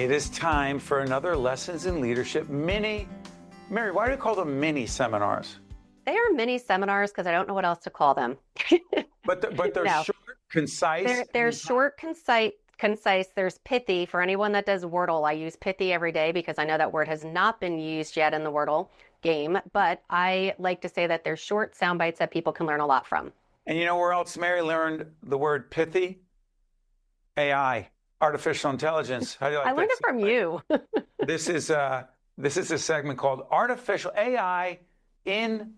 It is time for another Lessons in Leadership mini. Mary, why do you call them mini seminars? They are mini seminars because I don't know what else to call them. But they're No, short, concise, they're short, concise. There's pithy. For anyone that does Wordle, I use pithy every day because I know that word has not been used yet in the Wordle game. But I like to say that they're short sound bites that people can learn a lot from. And you know where else Mary learned the word pithy? AI, artificial intelligence. How do you I like learned that? it from you. This is a segment called Artificial AI in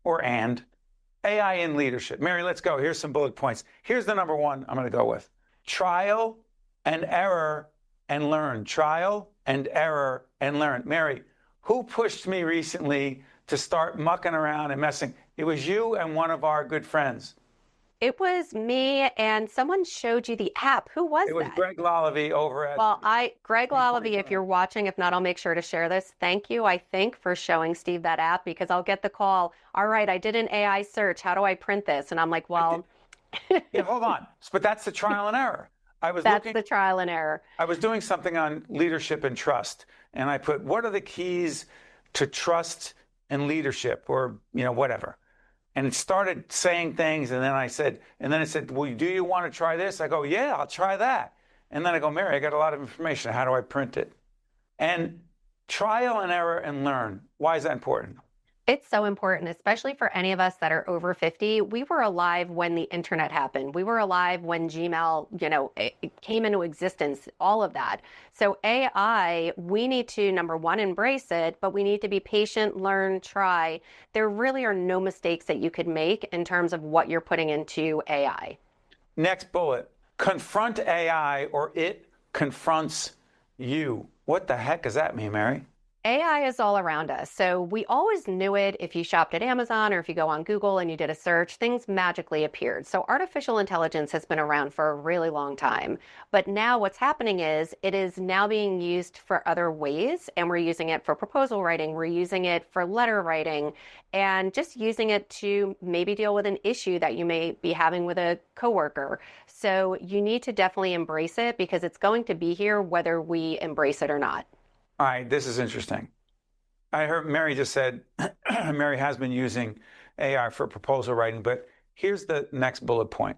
and AI in Leadership. Mary, let's go. Here's some bullet points. Here's the number one I'm going to go with. Trial and error and learn. Trial and error and learn. Mary, who pushed me recently to start mucking around and messing? It was you and one of our good friends. It was me, and someone showed you the app. Who was It was that? Greg Lollivy over at Well, Greg Lollivy, if you're watching, if not, I'll make sure to share this. Thank you, I think, for showing Steve that app because I'll get the call. All right, I did an AI search. How do I print this? And I'm like, well, Yeah, hold on. But that's the trial and error. that's the trial and error. I was doing something on leadership and trust, and I put, what are the keys to trust and leadership, or, whatever. And it started saying things, and then it said, well, do you want to try this? I go, yeah, I'll try that. And then I go, Mary, I got a lot of information. How do I print it? And trial and error and learn. Why is that important? It's so important, especially for any of us that are over 50. We were alive when the internet happened. We were alive when Gmail, it came into existence, all of that. So AI, we need to, number one, embrace it, but we need to be patient, learn, try. There really are no mistakes that you could make in terms of what you're putting into AI. Next bullet, confront AI or it confronts you. What the heck does that mean, Mary? AI is all around us. So we always knew it. If you shopped at Amazon or if you go on Google and you did a search, things magically appeared. So artificial intelligence has been around for a really long time. But now what's happening is it is now being used for other ways. And we're using it for proposal writing. We're using it for letter writing and just using it to maybe deal with an issue that you may be having with a coworker. So you need to definitely embrace it because it's going to be here whether we embrace it or not. All right, this is interesting. I heard Mary just said Mary has been using AI for proposal writing, but here's the next bullet point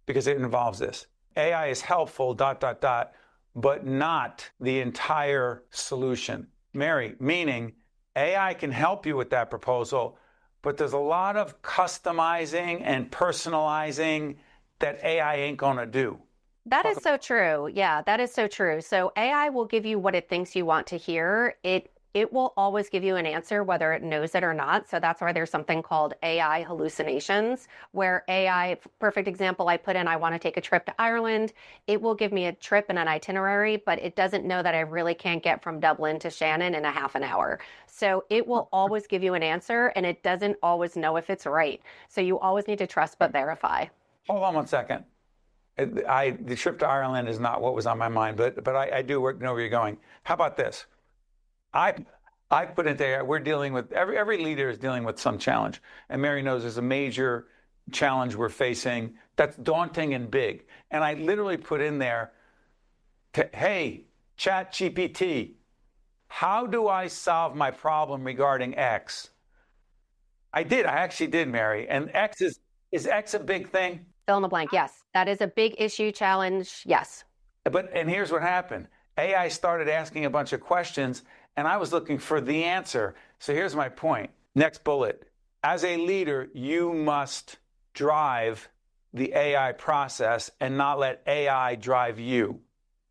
because it involves this. AI is helpful, ... but not the entire solution. Mary, meaning AI can help you with that proposal, but there's a lot of customizing and personalizing that AI ain't going to do. That is so true. Yeah, that is so true. So AI will give you what it thinks you want to hear. It will always give you an answer whether it knows it or not. So that's why there's something called AI hallucinations, where AI, perfect example, I put in, I want to take a trip to Ireland. It will give me a trip and an itinerary, but it doesn't know that I really can't get from Dublin to Shannon in a half an hour. So it will always give you an answer and it doesn't always know if it's right. So you always need to trust but verify. Hold on one second. The trip to Ireland is not what was on my mind, but I do know where you're going. How about this? I put it there. We're dealing with every leader is dealing with some challenge, and Mary knows there's a major challenge we're facing that's daunting and big. And I literally put in there, hey, Chat GPT, how do I solve my problem regarding X? I actually did, Mary. And X is X a big thing? Fill in the blank. Yes, that is a big issue, challenge. Yes. And here's what happened. AI started asking a bunch of questions, and I was looking for the answer. So here's my point. Next bullet. As a leader, you must drive the AI process and not let AI drive you.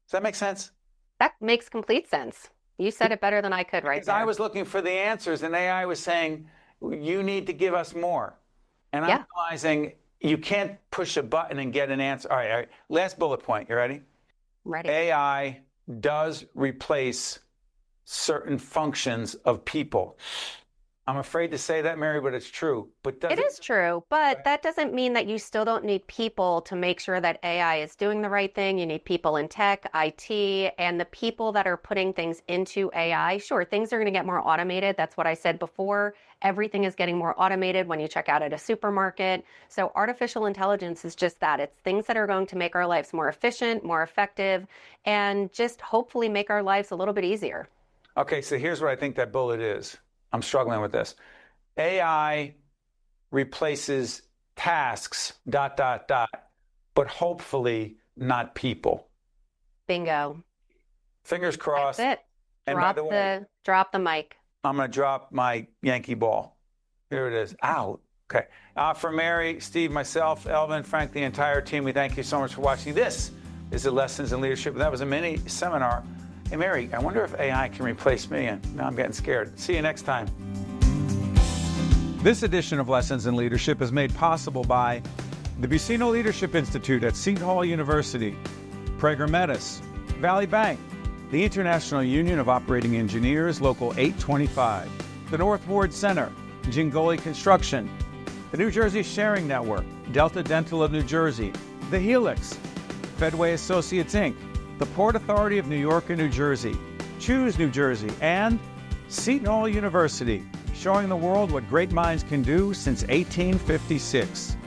Does that make sense? That makes complete sense. You said it better than I could right there. Because I was looking for the answers, and AI was saying, you need to give us more. And I'm realizing you can't push a button and get an answer. All right. Last bullet point. You ready? Ready. AI does replace certain functions of people. I'm afraid to say that, Mary, but it's true. But does It is true, but that doesn't mean that you still don't need people to make sure that AI is doing the right thing. You need people in tech, IT, and the people that are putting things into AI. Sure, things are going to get more automated. That's what I said before. Everything is getting more automated when you check out at a supermarket. So artificial intelligence is just that. It's things that are going to make our lives more efficient, more effective, and just hopefully make our lives a little bit easier. Okay, so here's what I think that bullet is. I'm struggling with this. AI replaces tasks, but hopefully not people. Bingo. Fingers crossed. That's it. And by the way, Drop the mic. I'm going to drop my Yankee ball. Here it is. Ow. Okay. For Mary, Steve, myself, Elvin, Frank, the entire team, we thank you so much for watching. This is the Lessons in Leadership. That was a mini seminar. Hey, Mary, I wonder if AI can replace me. And now I'm getting scared. See you next time. This edition of Lessons in Leadership is made possible by the Buccino Leadership Institute at Seton Hall University, Prager Metis, Valley Bank, the International Union of Operating Engineers, Local 825, the North Ward Center, Jingoli Construction, the New Jersey Sharing Network, Delta Dental of New Jersey, the Helix, Fedway Associates Inc., the Port Authority of New York and New Jersey, Choose New Jersey, and Seton Hall University, showing the world what great minds can do since 1856.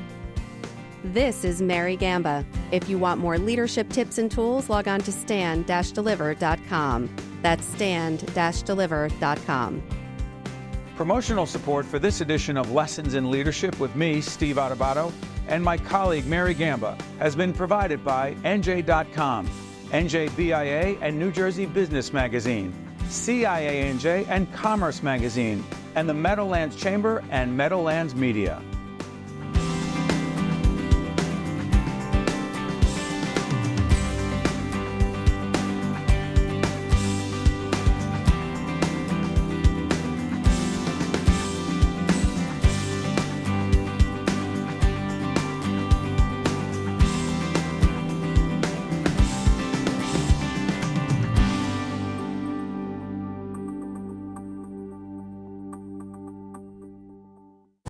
This is Mary Gamba. If you want more leadership tips and tools, log on to stand-deliver.com. That's stand-deliver.com. Promotional support for this edition of Lessons in Leadership with me, Steve Adubato, and my colleague Mary Gamba has been provided by NJ.com, NJBIA and New Jersey Business Magazine, CIANJ and Commerce Magazine, and the Meadowlands Chamber and Meadowlands Media.